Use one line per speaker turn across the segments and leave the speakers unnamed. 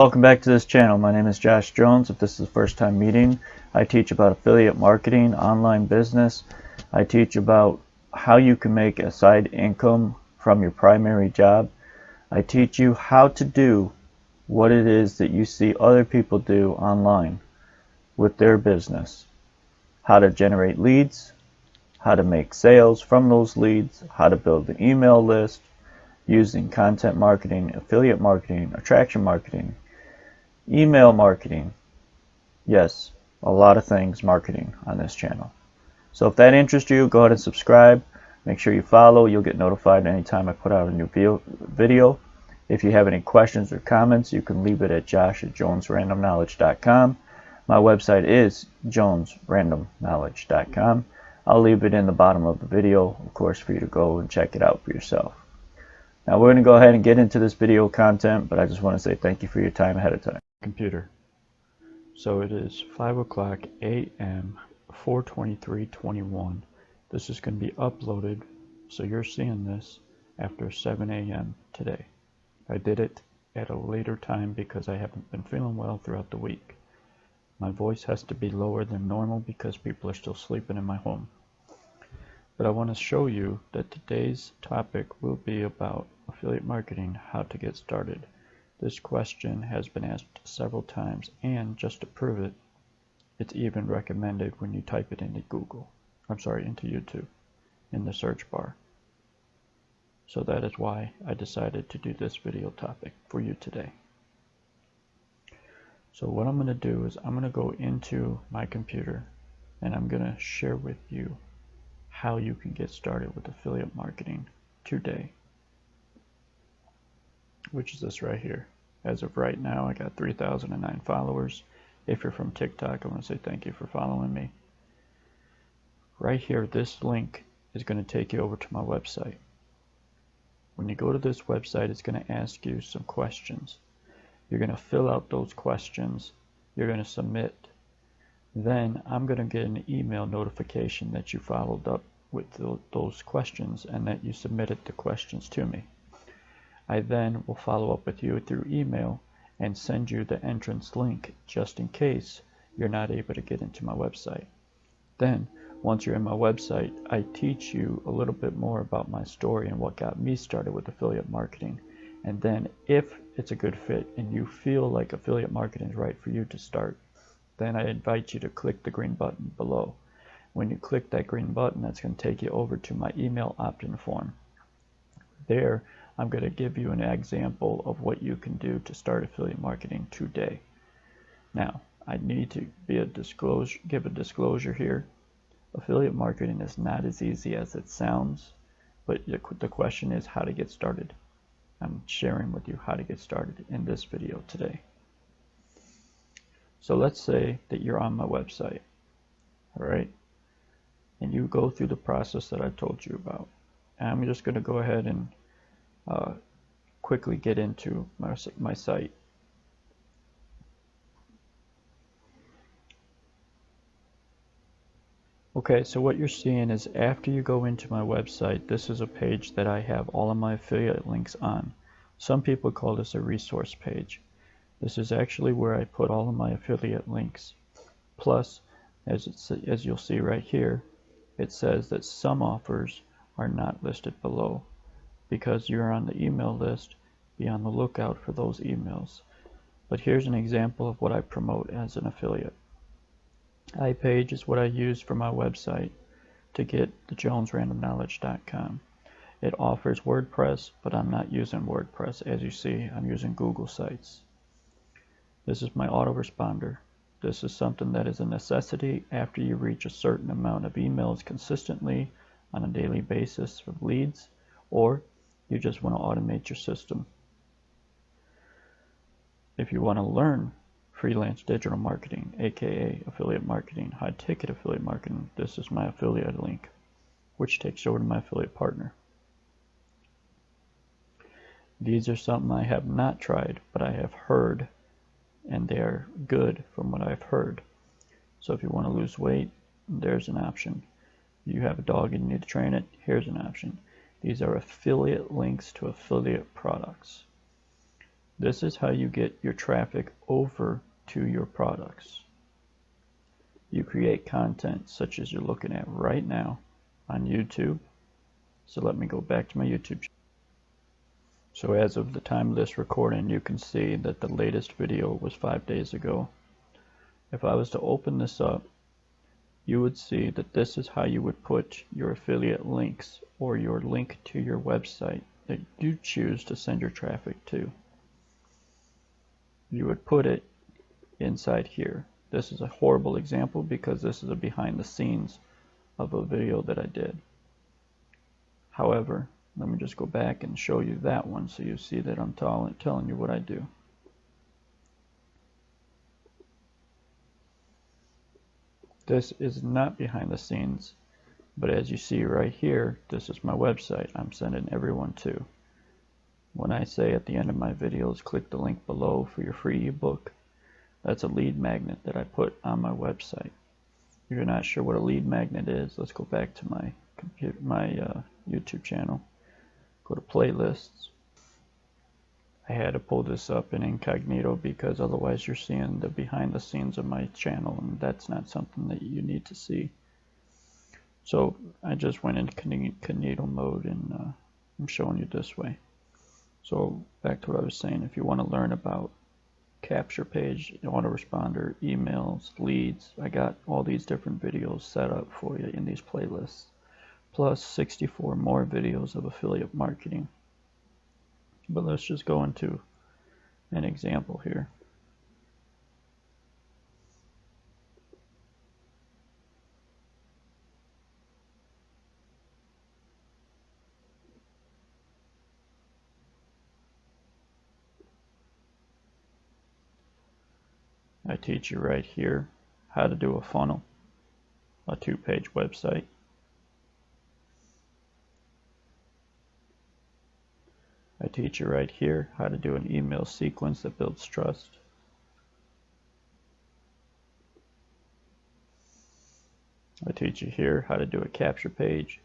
Welcome back to this channel. My name is Josh Jones. If this is the first time meeting, I teach about affiliate marketing, online business. I teach about how you can make a side income from your primary job. I teach you how to do what it is that you see other people do online with their business. How to generate leads, how to make sales from those leads, how to build an email list using content marketing, affiliate marketing, attraction marketing, email marketing. Yes, a lot of things marketing on this channel. So if that interests you, go ahead and subscribe. Make sure you follow. You'll get notified anytime I put out a new video. If you have any questions or comments, you can leave it at josh@jonesrandomknowledge.com. My website is jonesrandomknowledge.com. I'll leave it in the bottom of the video, of course, for you to go and check it out for yourself. Now we're going to go ahead and get into this video content, but I just want to say thank you for your time ahead of time. Computer. So it is 5 o'clock a.m. 4/23/21. This is going to be uploaded, so you're seeing this after 7 a.m. today. I did it at a later time because I haven't been feeling well throughout the week. My voice has to be lower than normal because people are still sleeping in my home. But I want to show you that today's topic will be about affiliate marketing, how to get started. This question has been asked several times, and just to prove it, it's even recommended when you type it into into YouTube in the search bar. So that is why I decided to do this video topic for you today. So what I'm going to do is I'm going to go into my computer and I'm going to share with you how you can get started with affiliate marketing today, which is this right here. As of right now, I got 3,009 followers. If you're from TikTok, I want to say thank you for following me. Right here, this link is going to take you over to my website. When you go to this website, it's going to ask you some questions. You're going to fill out those questions. You're going to submit. Then I'm going to get an email notification that you followed up with those questions and that you submitted the questions to me. I then will follow up with you through email and send you the entrance link just in case you're not able to get into my website. Then, once you're in my website, I teach you a little bit more about my story and what got me started with affiliate marketing. And then if it's a good fit and you feel like affiliate marketing is right for you to start, then I invite you to click the green button below. When you click that green button, that's going to take you over to my email opt-in form. There, I'm going to give you an example of what you can do to start affiliate marketing today. Now, I need to give a disclosure here. Affiliate marketing is not as easy as it sounds, but the question is how to get started. I'm sharing with you how to get started in this video today. So let's say that you're on my website, all right? And you go through the process that I told you about. And I'm just going to go ahead and quickly get into my site. Okay, so what you're seeing is after you go into my website, this is a page that I have all of my affiliate links on. Some people call this a resource page. This is actually where I put all of my affiliate links. Plus, as you'll see right here, it says that some offers are not listed below. Because you're on the email list, be on the lookout for those emails. But here's an example of what I promote as an affiliate. iPage is what I use for my website to get the jonesrandomknowledge.com. It offers WordPress, but I'm not using WordPress. As you see, I'm using Google Sites. This is my autoresponder. This is something that is a necessity after you reach a certain amount of emails consistently on a daily basis for leads, or you just want to automate your system. If you want to learn freelance digital marketing, aka affiliate marketing, high ticket affiliate marketing, this is my affiliate link, which takes you over to my affiliate partner. These are something I have not tried, but I have heard, and they are good from what I've heard. So if you want to lose weight, there's an option. You have a dog and you need to train it, here's an option. These are affiliate links to affiliate products. This is how you get your traffic over to your products. You create content such as you're looking at right now on YouTube. So let me go back to my YouTube channel. So as of the time of this recording, you can see that the latest video was 5 days ago. If I was to open this up, you would see that this is how you would put your affiliate links or your link to your website that you choose to send your traffic to. You would put it inside here. This is a horrible example because this is a behind the scenes of a video that I did. However, let me just go back and show you that one so you see that I'm telling you what I do. This is not behind the scenes, but as you see right here, this is my website I'm sending everyone to. When I say at the end of my videos, click the link below for your free ebook, that's a lead magnet that I put on my website. If you're not sure what a lead magnet is, let's go back to my YouTube channel. Go to playlists. I had to pull this up in incognito because otherwise you're seeing the behind the scenes of my channel, and that's not something that you need to see. So I just went into incognito mode, and I'm showing you this way. So back to what I was saying, if you want to learn about capture page, autoresponder, emails, leads, I got all these different videos set up for you in these playlists, plus 64 more videos of affiliate marketing. But let's just go into an example here. I teach you right here how to do a funnel, a 2-page website. I teach you right here how to do an email sequence that builds trust. I teach you here how to do a capture page.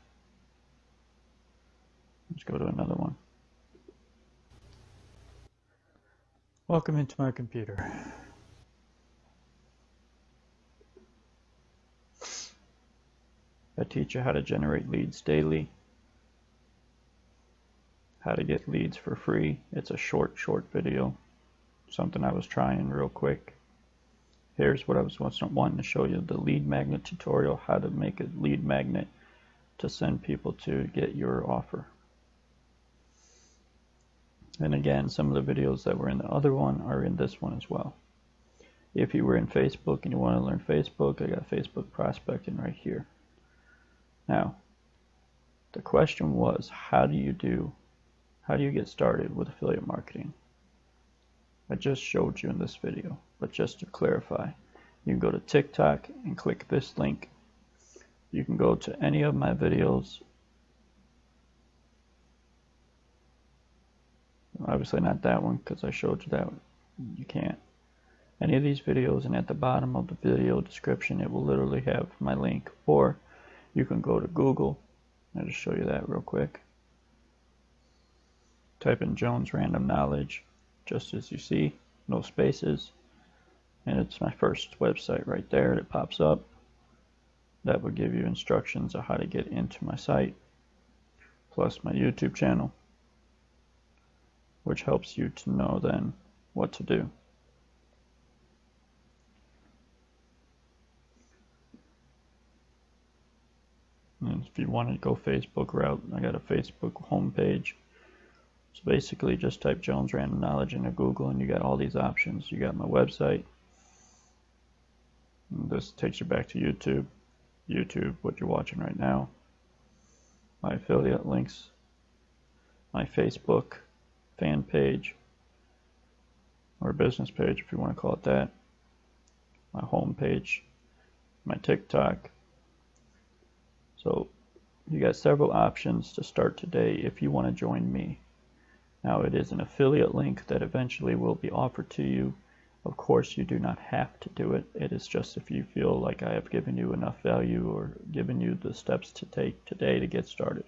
Let's go to another one. Welcome into my computer. I teach you how to generate leads daily, how to get leads for free. It's a short video, something I was trying real quick. Here's what I was wanting to show you, the lead magnet tutorial, how to make a lead magnet to send people to get your offer. And again, some of the videos that were in the other one are in this one as well. If you were in Facebook and you want to learn Facebook, I got Facebook prospecting right here. Now, the question was, how do you get started with affiliate marketing? I just showed you in this video, but just to clarify, you can go to TikTok and click this link. You can go to any of my videos. Obviously not that one because I showed you that one. You can't. Any of these videos, and at the bottom of the video description it will literally have my link, or you can go to Google. I'll just show you that real quick. Type in Jones Random Knowledge, just as you see, no spaces, and it's my first website right there that pops up. That will give you instructions on how to get into my site, plus my YouTube channel, which helps you to know then what to do. And if you want to go Facebook route, I got a Facebook homepage. So basically just type Jones Random Knowledge into Google and you got all these options. You got my website. And this takes you back to YouTube. YouTube, what you're watching right now. My affiliate links. My Facebook fan page. Or business page if you want to call it that. My home page. My TikTok. So you got several options to start today if you want to join me. Now it is an affiliate link that eventually will be offered to you. Of course you do not have to do it. It is just if you feel like I have given you enough value or given you the steps to take today to get started.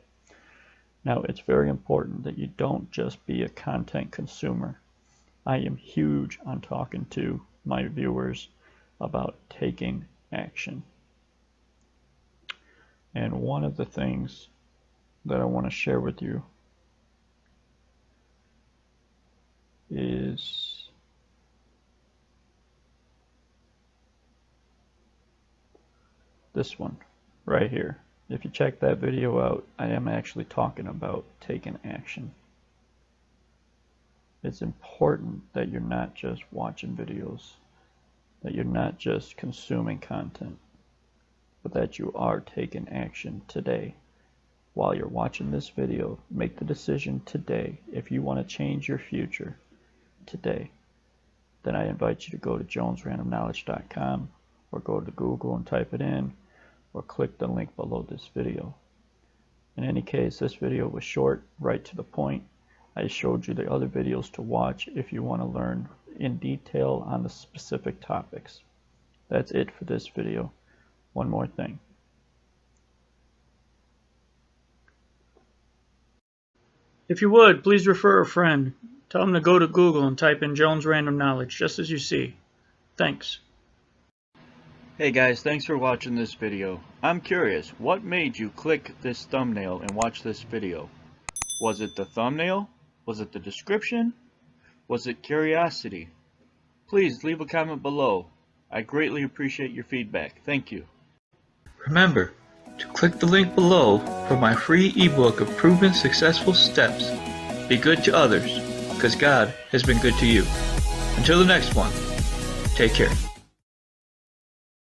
Now it's very important that you don't just be a content consumer. I am huge on talking to my viewers about taking action. And one of the things that I want to share with you is this one right here. If you check that video out, I am actually talking about taking action. It's important that you're not just watching videos, that you're not just consuming content, but that you are taking action today. While you're watching this video, make the decision today. If you want to change your future today, then I invite you to go to jonesrandomknowledge.com or go to Google and type it in, or click the link below this video. In any case, this video was short, right to the point. I showed you the other videos to watch if you want to learn in detail on the specific topics. That's it for this video. One more thing. If you would, please refer a friend. Tell them to go to Google and type in Jones Random Knowledge, just as you see. Thanks. Hey guys, thanks for watching this video. I'm curious, what made you click this thumbnail and watch this video? Was it the thumbnail? Was it the description? Was it curiosity? Please leave a comment below. I greatly appreciate your feedback. Thank you. Remember to click the link below for my free ebook of proven successful steps. Be good to others, because God has been good to you. Until the next one, take care.